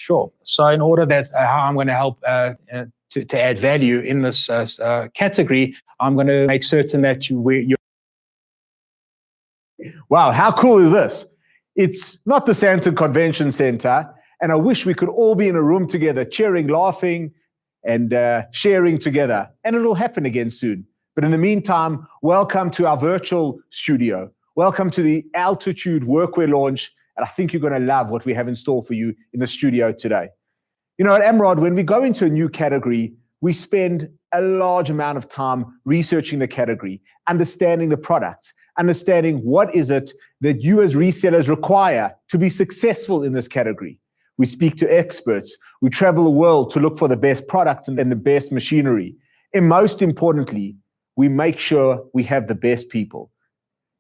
Sure. So in order that how I'm going to help to add value in this category, I'm going to make certain that you're. Wow, how cool is this? It's not the Sandton Convention Center, and I wish we could all be in a room together, cheering, laughing, and sharing together. And it'll happen again soon. But in the meantime, welcome to our virtual studio. Welcome to the Altitude Workwear launch. And I think you're going to love what we have in store for you in the studio today. You know, at Amrod, when we go into a new category, we spend a large amount of time researching the category, understanding the products, understanding what is it that you as resellers require to be successful in this category. We speak to experts. We travel the world to look for the best products and the best machinery. And most importantly, we make sure we have the best people.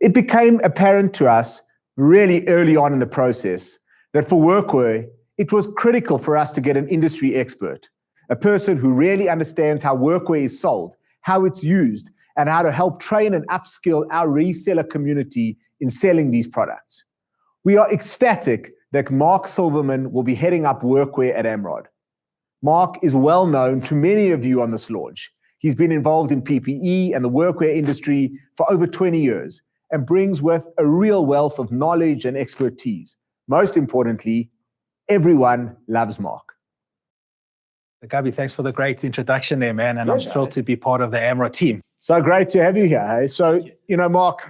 It became apparent to us really early on in the process that for workwear, it was critical for us to get an industry expert, a person who really understands how workwear is sold, how it's used, and how to help train and upskill our reseller community in selling these products. We are ecstatic that Mark Silverman will be heading up workwear at Amrod. Mark is well known to many of you on this launch. He's been involved in PPE and the workwear industry for over 20 years and brings with a real wealth of knowledge and expertise. Most importantly, everyone loves Mark. Gabi, thanks for the great introduction there, man. And I'm thrilled to be part of the Amrod team. So great to have you here. Hey? So, Mark,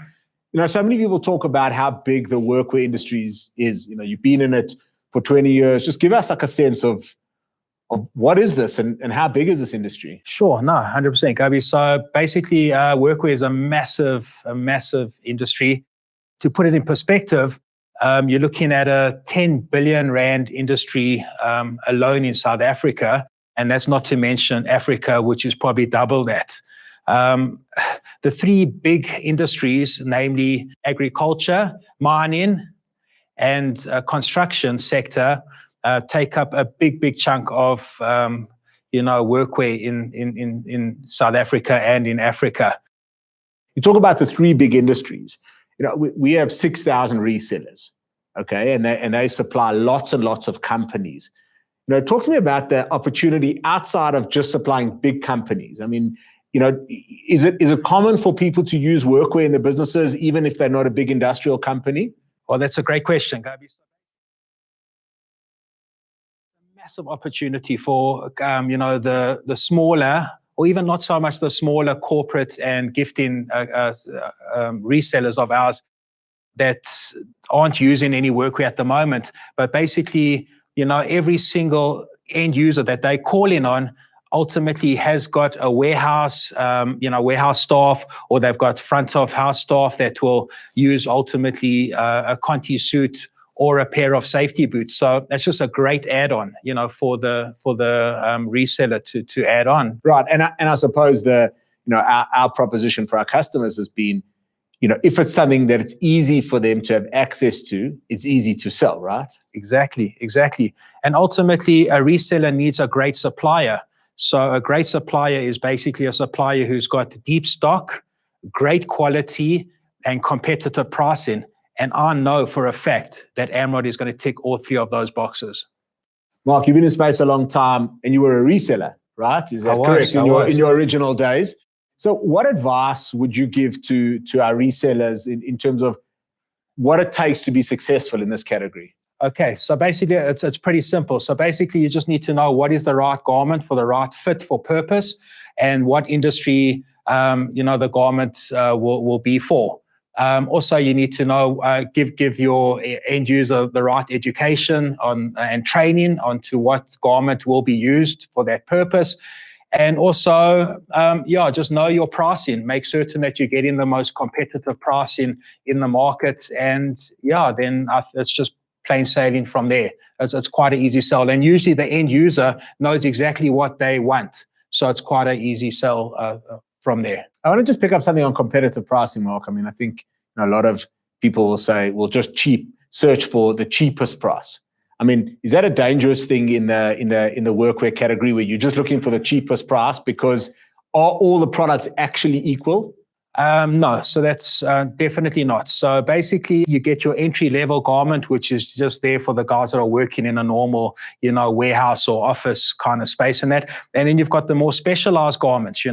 so many people talk about how big the workwear industry is. You've been in it for 20 years. Just give us like a sense of what is this and how big is this industry? Sure, no, 100%, Gabi. So basically, workwear is a massive industry. To put it in perspective, you're looking at a 10 billion rand industry alone in South Africa, and that's not to mention Africa, which is probably double that. The three big industries, namely agriculture, mining, and construction sector, take up a big chunk of workwear in South Africa and in Africa. You talk about the three big industries. We have 6,000 resellers, okay, and they supply lots and lots of companies. Talk to me about the opportunity outside of just supplying big companies. I mean, is it common for people to use workwear in their businesses, even if they're not a big industrial company? Well, that's a great question, Gabi. Massive opportunity for the smaller, or even not so much the smaller corporate and gifting resellers of ours that aren't using any workwear at the moment. But basically, every single end user that they call in on ultimately has got a warehouse, warehouse staff, or they've got front of house staff that will use ultimately a Conti suit or a pair of safety boots. So that's just a great add-on, for the reseller to add on. Right, and I suppose our proposition for our customers has been, if it's something that it's easy for them to have access to, it's easy to sell, right? Exactly. And ultimately, a reseller needs a great supplier. So a great supplier is basically a supplier who's got deep stock, great quality, and competitive pricing. And I know for a fact that Amrod is going to tick all three of those boxes. Mark, you've been in space a long time and you were a reseller, right? Is that correct? In your original days? So what advice would you give to our resellers in terms of what it takes to be successful in this category? Okay, so basically it's pretty simple. So basically you just need to know what is the right garment for the right fit for purpose and what industry the garment will be for. Also, you need to know, give your end user the right education and training onto what garment will be used for that purpose. And also, just know your pricing. Make certain that you're getting the most competitive pricing in the market. And then it's just plain sailing from there. It's quite an easy sell. And usually the end user knows exactly what they want. So it's quite an easy sell from there. I want to just pick up something on competitive pricing, Mark. I mean, I think a lot of people will say, well, just search for the cheapest price. I mean, is that a dangerous thing in the workwear category where you're just looking for the cheapest price? Because are all the products actually equal? No, so that's definitely not. So basically, you get your entry-level garment, which is just there for the guys that are working in a normal, warehouse or office kind of space and that. And then you've got the more specialized garments,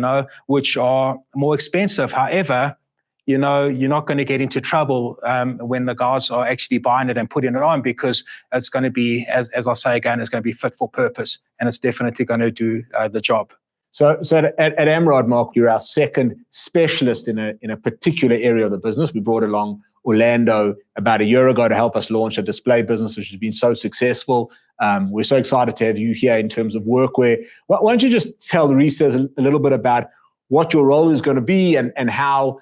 which are more expensive. However, you're not going to get into trouble when the guys are actually buying it and putting it on, because it's going to be, as I say again, it's going to be fit for purpose, and it's definitely going to do the job. So at Amrod, Mark, you're our second specialist in a particular area of the business. We brought along Orlando about a year ago to help us launch a display business, which has been so successful. We're so excited to have you here in terms of workwear. Why don't you just tell the resellers a little bit about what your role is going to be and how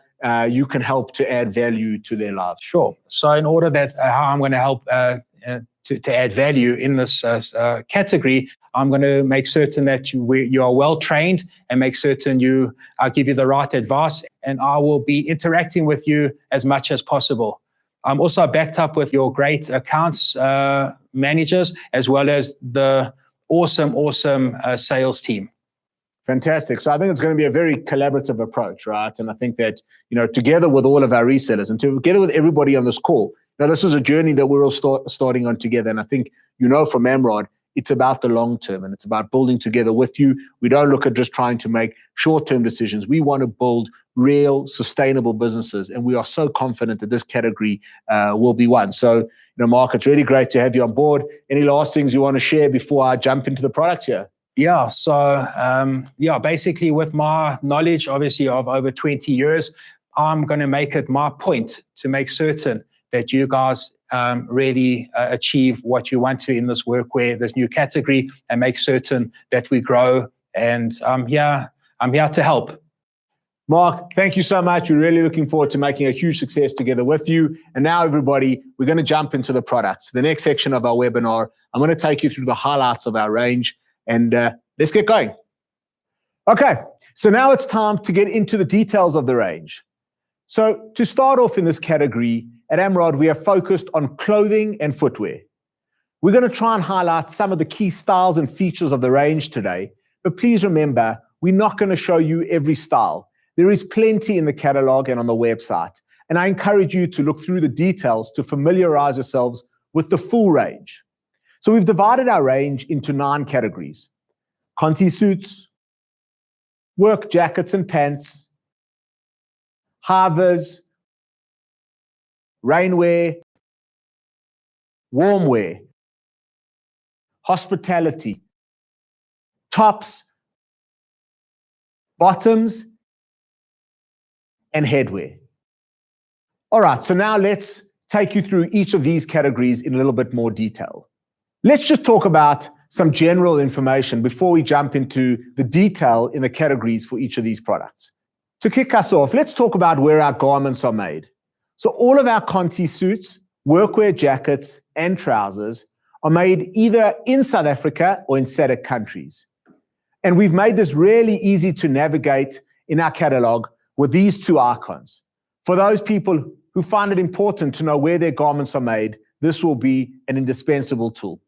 you can help to add value to their lives? Sure. So in order that how I'm going to help to add value in this category, I'm going to make certain that you are well trained and make certain I'll give you the right advice, and I will be interacting with you as much as possible. I'm also backed up with your great accounts managers, as well as the awesome sales team. Fantastic. So I think it's going to be a very collaborative approach, right? And I think that, together with all of our resellers and together with everybody on this call, this is a journey that we're all starting on together. And I think, from Amrod, it's about the long term, and it's about building together with you. We don't look at just trying to make short-term decisions. We want to build real, sustainable businesses, and we are so confident that this category will be one. So, Mark, it's really great to have you on board. Any last things you want to share before I jump into the products here? Yeah, so basically with my knowledge, obviously, of over 20 years, I'm going to make it my point to make certain that you guys really achieve what you want to in this workwear, this new category, and make certain that we grow. And I'm here to help. Mark, thank you so much. We're really looking forward to making a huge success together with you. And now, everybody, we're going to jump into the products. The next section of our webinar, I'm going to take you through the highlights of our range, and let's get going. Okay, so now it's time to get into the details of the range. So to start off in this category, at Amrod, we are focused on clothing and footwear. We're going to try and highlight some of the key styles and features of the range today, but please remember, we're not going to show you every style. There is plenty in the catalog and on the website, and I encourage you to look through the details to familiarize yourselves with the full range. So we've divided our range into 9 categories: Conti suits, work jackets and pants, harvers, rainwear, warmwear, hospitality, tops, bottoms, and headwear. All right, so now let's take you through each of these categories in a little bit more detail. Let's just talk about some general information before we jump into the detail in the categories for each of these products. To kick us off, let's talk about where our garments are made. So all of our Conti suits, workwear jackets, and trousers are made either in South Africa or in SADC countries. And we've made this really easy to navigate in our catalog with these 2 icons. For those people who find it important to know where their garments are made, this will be an indispensable tool.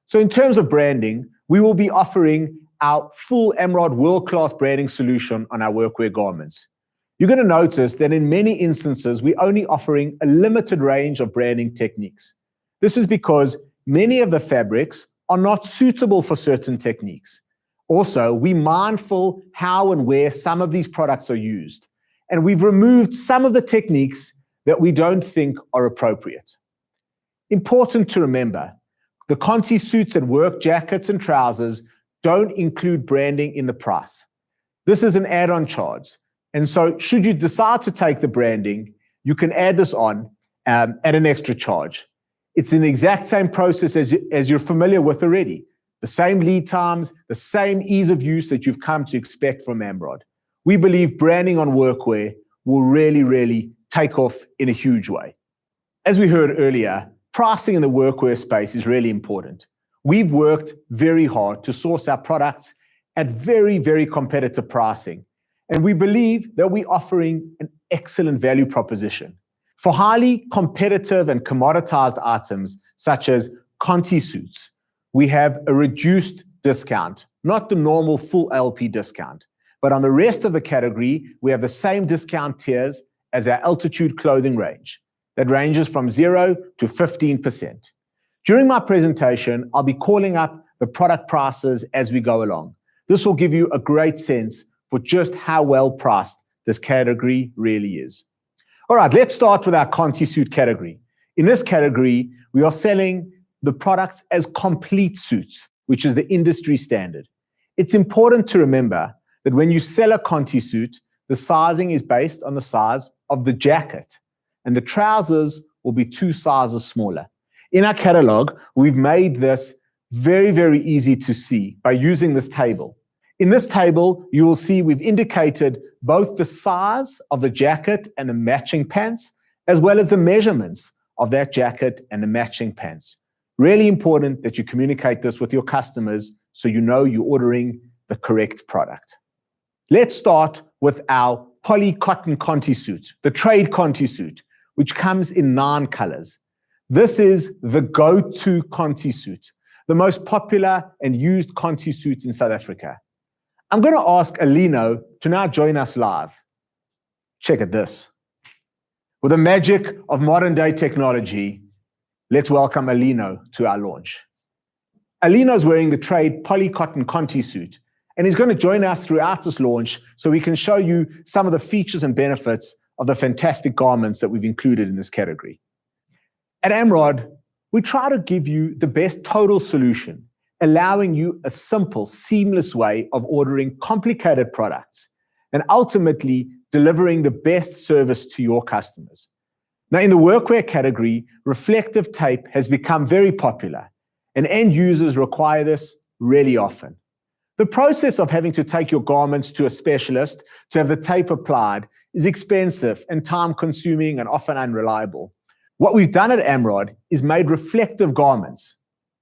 So in terms of branding, we will be offering our full Amrod world-class branding solution on our workwear garments. You're going to notice that in many instances, we're only offering a limited range of branding techniques. This is because many of the fabrics are not suitable for certain techniques. Also, we're mindful how and where some of these products are used, and we've removed some of the techniques that we don't think are appropriate. Important to remember, the Conti suits and work jackets and trousers don't include branding in the price. This is an add-on charge. And so should you decide to take the branding, you can add this on at an extra charge. It's in the exact same process as you're familiar with already. The same lead times, the same ease of use that you've come to expect from Amrod. We believe branding on workwear will really, really take off in a huge way. As we heard earlier, pricing in the workwear space is really important. We've worked very hard to source our products at very, very competitive pricing. And we believe that we're offering an excellent value proposition. For highly competitive and commoditized items, such as Conti suits, we have a reduced discount, not the normal full LP discount, But on the rest of the category, we have the same discount tiers as our altitude clothing range. That ranges from 0 to 15%. During my presentation, I'll be calling up the product prices as we go along. This will give you a great sense for just how well priced this category really is. All right, let's start with our Conti suit category. In this category, we are selling the products as complete suits, which is the industry standard. It's important to remember that when you sell a Conti suit, the sizing is based on the size of the jacket, and the trousers will be 2 sizes smaller. In our catalog, we've made this very, very easy to see by using this table. In this table, you will see we've indicated both the size of the jacket and the matching pants, as well as the measurements of that jacket and the matching pants. Really important that you communicate this with your customers so you know you're ordering the correct product. Let's start with our poly cotton Conti suit, the trade Conti suit, which comes in 9 colors. This is the go-to Conti suit, the most popular and used Conti suits in South Africa. I'm going to ask Alino to now join us live. Check at this. With the magic of modern day technology, let's welcome Alino to our launch. Alino's wearing the trade poly cotton Conti suit, and he's going to join us throughout this launch so we can show you some of the features and benefits of the fantastic garments that we've included in this category. At Amrod, we try to give you the best total solution, allowing you a simple, seamless way of ordering complicated products and ultimately delivering the best service to your customers. Now, in the workwear category, reflective tape has become very popular, and end users require this really often. The process of having to take your garments to a specialist to have the tape applied is expensive and time-consuming and often unreliable. What we've done at Amrod is made reflective garments,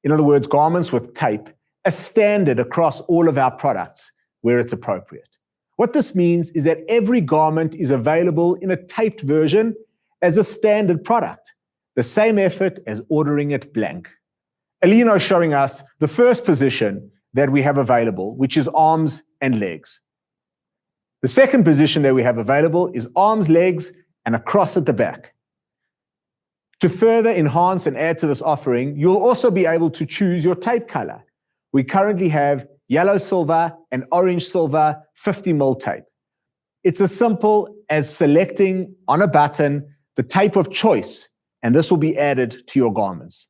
in other words, garments with tape, a standard across all of our products where it's appropriate. What this means is that every garment is available in a taped version as a standard product, the same effort as ordering it blank. Alino is showing us the first position that we have available, which is arms and legs. The second position that we have available is arms, legs, and a cross at the back. To further enhance and add to this offering, you'll also be able to choose your tape color. We currently have yellow silver and orange silver 50mm tape. It's as simple as selecting on a button the tape of choice, and this will be added to your garments.